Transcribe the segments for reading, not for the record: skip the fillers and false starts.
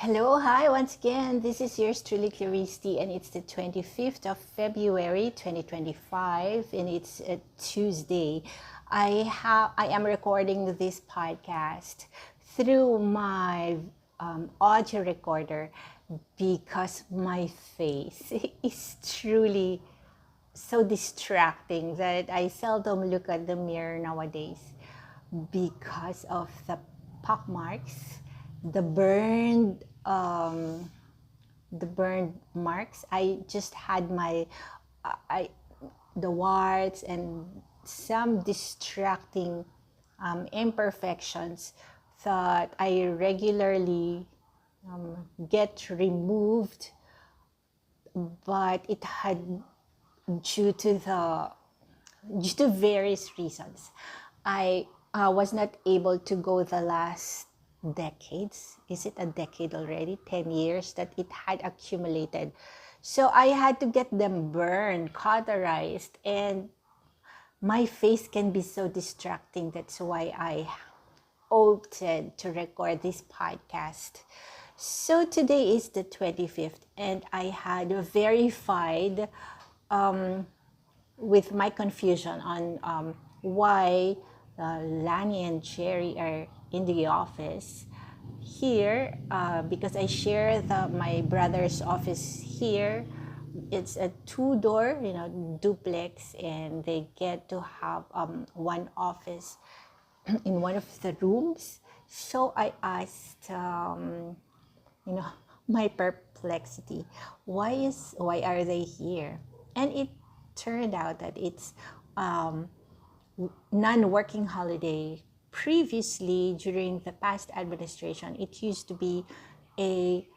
Hello, hi once again. This is yours truly, Christy, and it's the 25th of February 2025, and it's a Tuesday. I am recording this podcast through my audio recorder because my face is truly so distracting that I seldom look at the mirror nowadays because of the pock marks, the burned marks. I just had I the warts and some distracting imperfections that I regularly get removed, but it had due to the due to various reasons. I was not able to go the last decades. Is it a decade already? 10 years that it had accumulated. So I had to get them burned, cauterized, and my face can be so distracting. That's why I opted to record this podcast. So today is the 25th, and I had verified with my confusion on why Lani and Cherry are in the office here, because I share my brother's office here. It's a two-door, duplex, and they get to have one office in one of the rooms. So I asked, my perplexity, why are they here? And it turned out that it's non-working holiday. Previously, during the past administration, it used to be a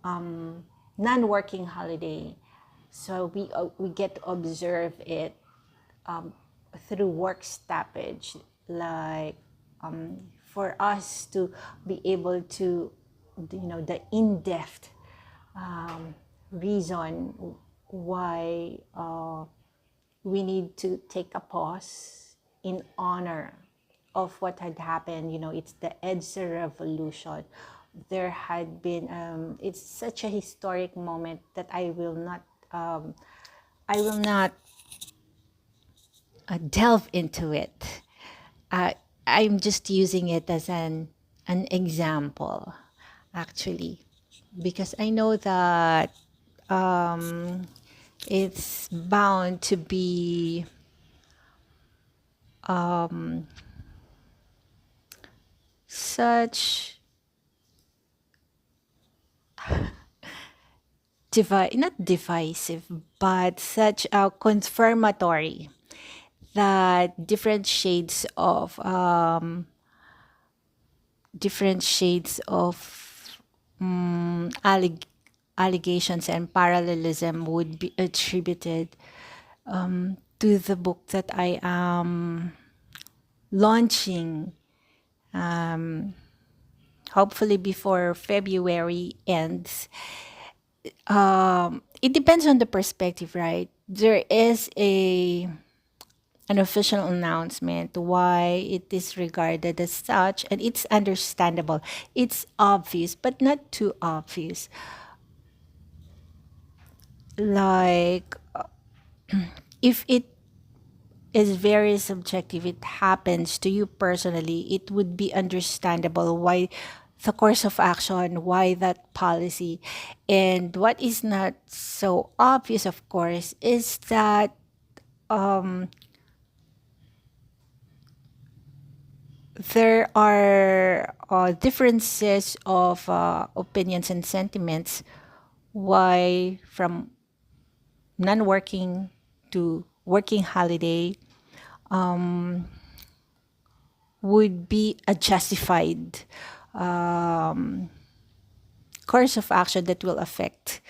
non-working holiday. So we get to observe it through work stoppage, like for us to be able to, the in-depth reason why we need to take a pause in honor of what had happened. It's the EDSA revolution. There had been, it's such a historic moment that I will not delve into it. I'm just using it as an example, actually, because I know that it's bound to be such not divisive, but such a confirmatory that different shades of allegations and parallelism would be attributed to the book that I am launching, hopefully before February ends. It depends on the perspective, right? There is an official announcement why it is regarded as such, and it's understandable. It's obvious, but not too obvious. Like, if it is very subjective, it happens to you personally, it would be understandable why the course of action, why that policy. And what is not so obvious, of course, is that there are differences of opinions and sentiments why from non-working to working holiday would be a justified course of action that will affect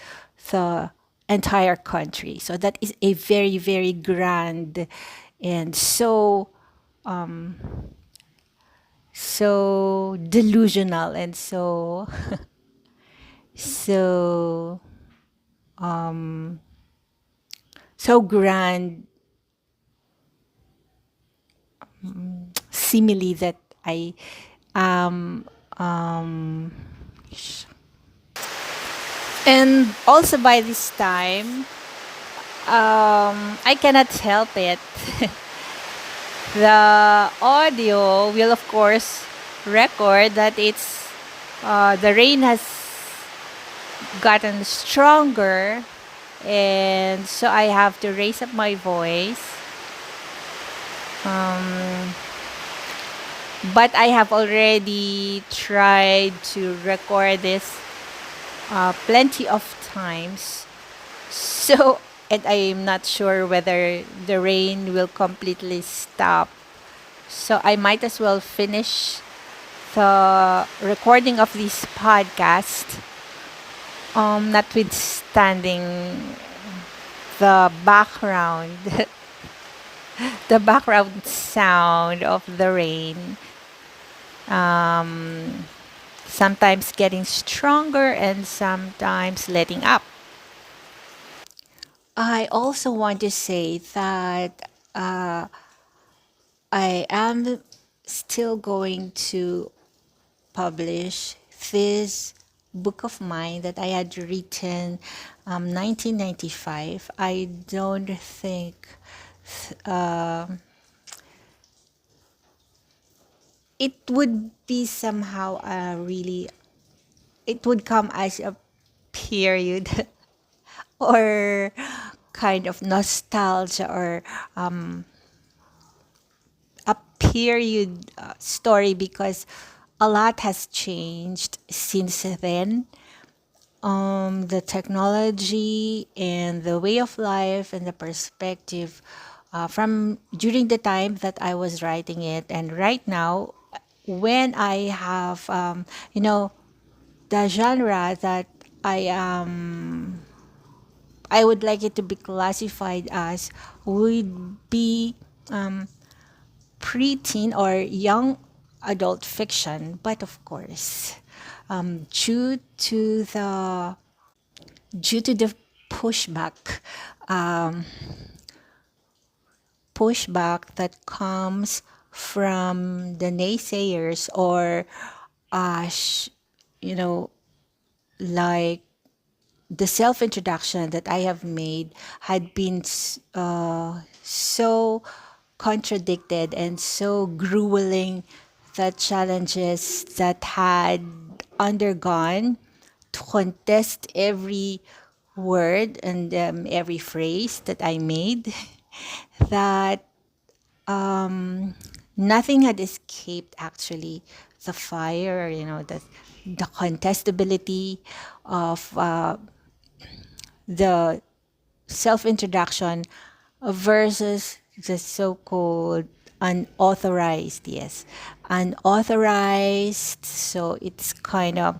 the entire country. So that is a very, very grand and so delusional and so so grand simile that I am And also by this time, I cannot help it. The audio will, of course, record that the rain has gotten stronger, and so I have to raise up my voice. Um, but I have already tried to record this plenty of times. So, and I'm not sure whether the rain will completely stop. So I might as well finish the recording of this podcast, notwithstanding the background, the background sound of the rain, um, sometimes getting stronger and sometimes letting up. I also want to say that I am still going to publish this book of mine that I had written 1995. I don't think it would be somehow really, it would come as a period or kind of nostalgia or a period story because a lot has changed since then. The technology and the way of life and the perspective from during the time that I was writing it and right now, when I have, the genre that I would like it to be classified as would be preteen or young adult fiction, but of course, due to the pushback, pushback that comes from the naysayers or, you know, like the self introduction that I have made had been so contradicted and so grueling, the challenges that had undergone to contest every word and every phrase that I made, that nothing had escaped actually the fire, the contestability of the self introduction versus the so called unauthorized, yes, unauthorized. So it's kind of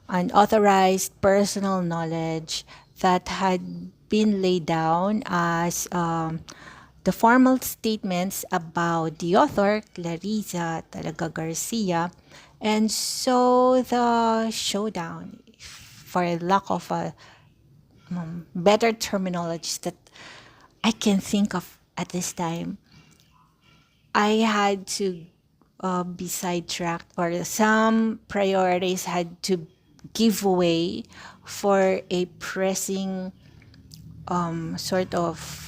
unauthorized personal knowledge that had been laid down as the formal statements about the author, Clarissa Talaga Garcia. And so the showdown, for lack of a better terminology that I can think of at this time, I had to be sidetracked, or some priorities had to give way for a pressing sort of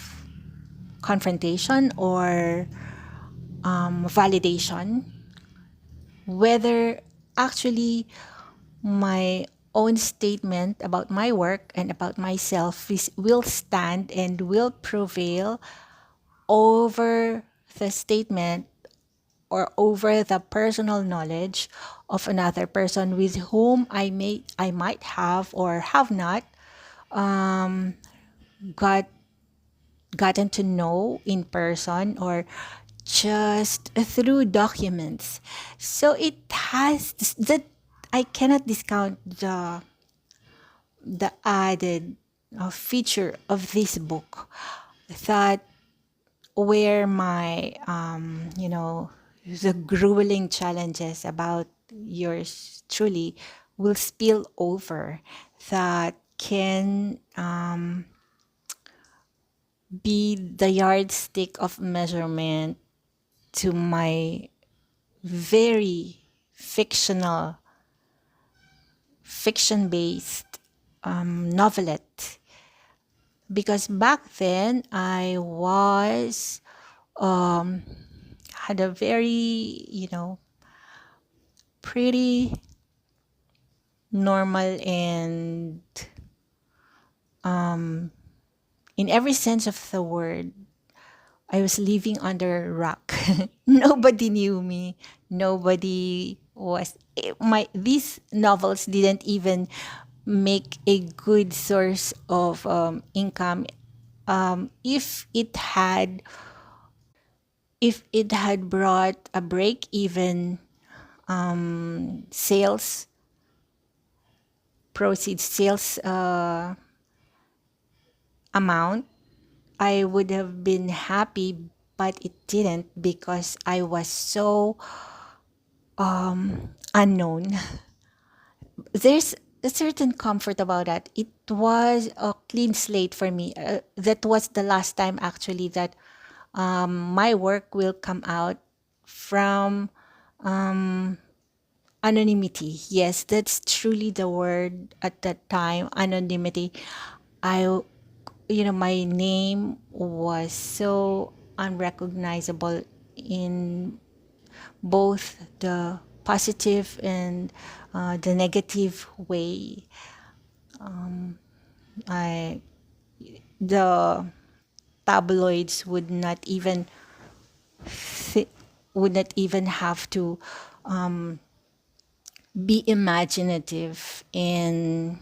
confrontation or validation, whether actually my own statement about my work and about myself will stand and will prevail over the statement or over the personal knowledge of another person with whom I might have or have not got gotten to know in person or just through documents. So it has that, I cannot discount the added feature of this book, that where my the grueling challenges about yours truly will spill over, that can be the yardstick of measurement to my very fictional fiction based novelette, because back then I was had a very, pretty normal and in every sense of the word, I was living under a rock. Nobody knew me. Nobody was my these novels didn't even make a good source of income. If it had brought a break even sales proceeds sales amount, I would have been happy, but it didn't because I was so unknown. There's a certain comfort about that. It was a clean slate for me. That was the last time actually that my work will come out from anonymity. Yes, that's truly the word at that time, anonymity. I, my name was so unrecognizable in both the positive and the negative way. I the tabloids thi- would not even have to be imaginative in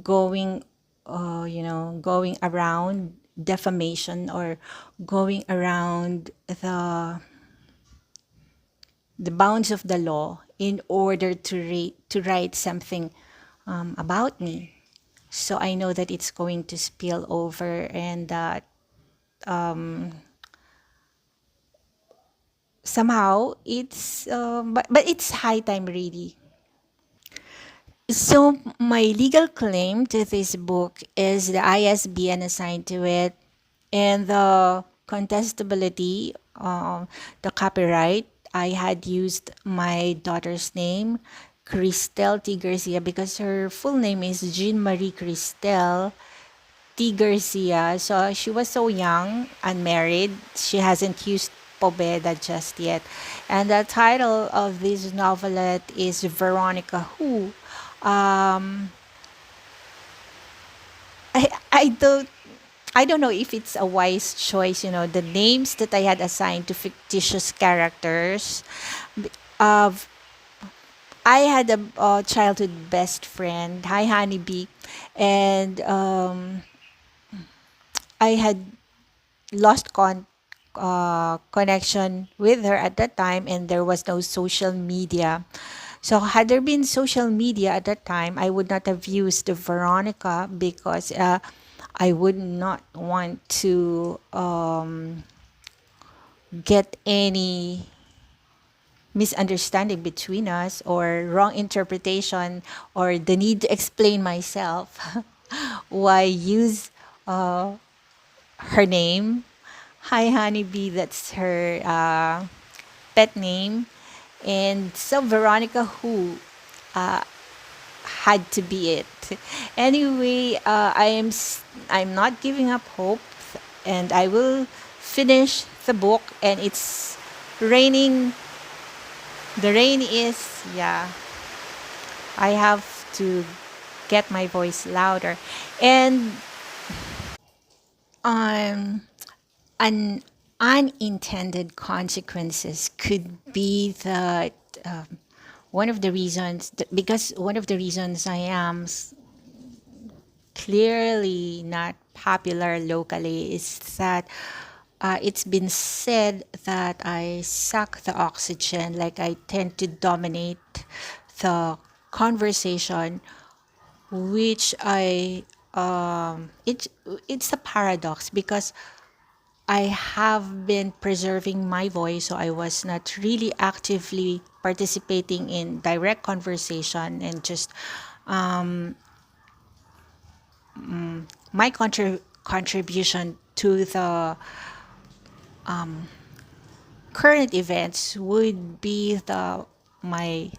going going around defamation or going around the bounds of the law in order to write something about me. So I know that it's going to spill over and that somehow but it's high time really. So my legal claim to this book is the ISBN assigned to it and the contestability, the copyright. I had used my daughter's name, Cristel T. Garcia, because her full name is Jean Marie Cristel T. Garcia. So she was so young, unmarried. She hasn't used Pobeda just yet. And the title of this novelette is Veronica Who. I don't know if it's a wise choice, the names that I had assigned to fictitious characters. Uh, I had a childhood best friend, hi Honeybee, and I had lost connection with her at that time, and there was no social media. So, had there been social media at that time, I would not have used Veronica because I would not want to get any misunderstanding between us or wrong interpretation or the need to explain myself. Why use her name? Hi, Honeybee, that's her pet name. And so Veronica Who had to be it. Anyway, I'm not giving up hope, and I will finish the book. And it's raining. The rain is, yeah. I have to get my voice louder, and um, an unintended consequences could be that one of the reasons because one of the reasons I am clearly not popular locally is that it's been said that I suck the oxygen, like I tend to dominate the conversation, which it's a paradox because I have been preserving my voice, so I was not really actively participating in direct conversation and just my contribution to the current events would be the my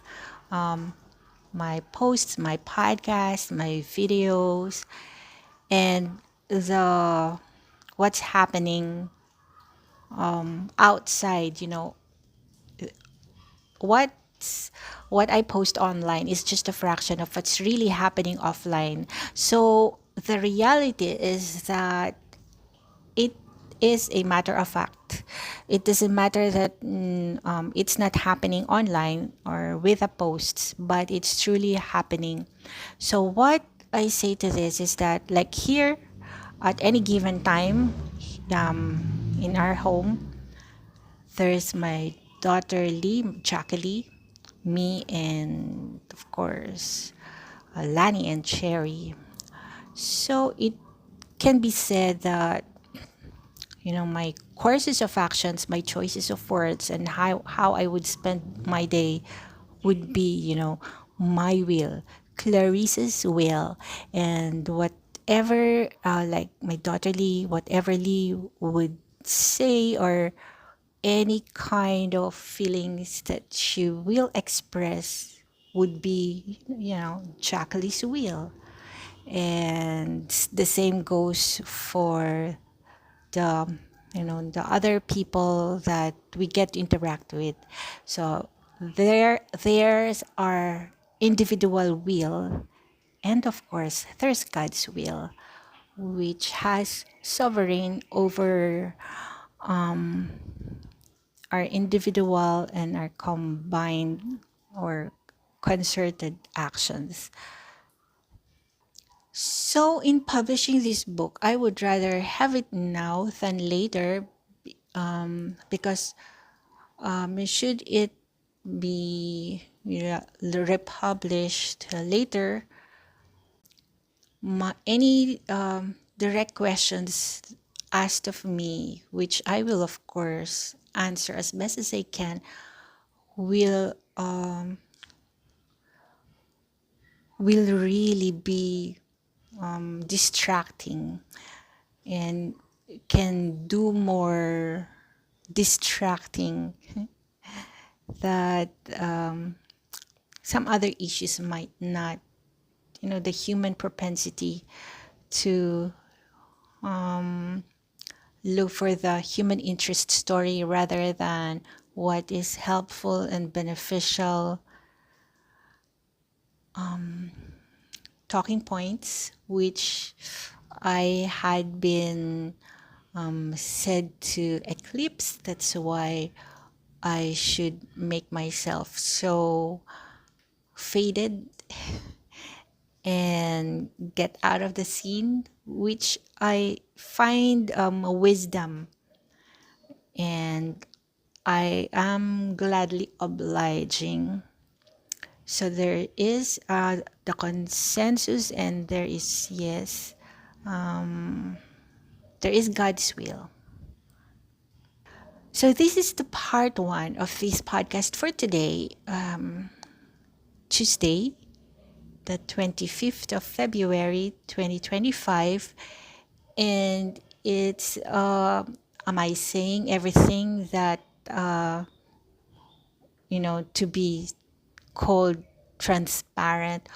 my posts, my podcasts, my videos, and the what's happening outside. What's what I post online is just a fraction of what's really happening offline. So the reality is that it is a matter of fact. It doesn't matter that it's not happening online or with a post, but it's truly happening. So what I say to this is that, like here, at any given time, in our home, there's my daughter Lee, Jackie, me, and of course, Lani and Cherry. So it can be said that my courses of actions, my choices of words, and how I would spend my day would be, my will, Clarice's will, and whatever, like my daughter Lee, whatever Lee would say, or any kind of feelings that she will express would be, Jacqueline's will. And the same goes for the the other people that we get to interact with. So there's our individual will, and of course there's God's will, which has sovereign over our individual and our combined or concerted actions. So in publishing this book, I would rather have it now than later, because should it be republished later, any direct questions asked of me, which I will of course answer as best as I can, will really be distracting, and can do more distracting that some other issues might not. The human propensity to look for the human interest story rather than what is helpful and beneficial talking points, which I had been said to eclipse. That's why I should make myself so faded and get out of the scene, which I find wisdom, and I am gladly obliging. So there is the consensus, and there is, yes, there is God's will. So this is the part one of this podcast for today, Tuesday, the 25th of February 2025. And it's, am I saying everything that, to be called transparent?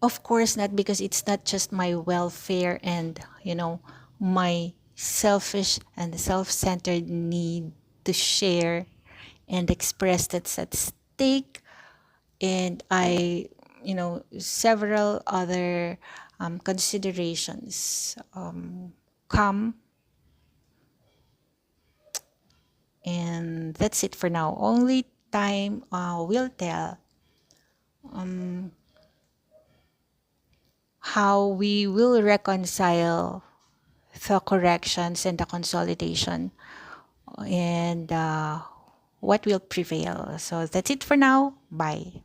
Of course not, because it's not just my welfare and, my selfish and self-centered need to share and express that's at stake. And several other considerations come, and that's it for now. Only time will tell how we will reconcile the corrections and the consolidation, and what will prevail. So that's it for now. Bye.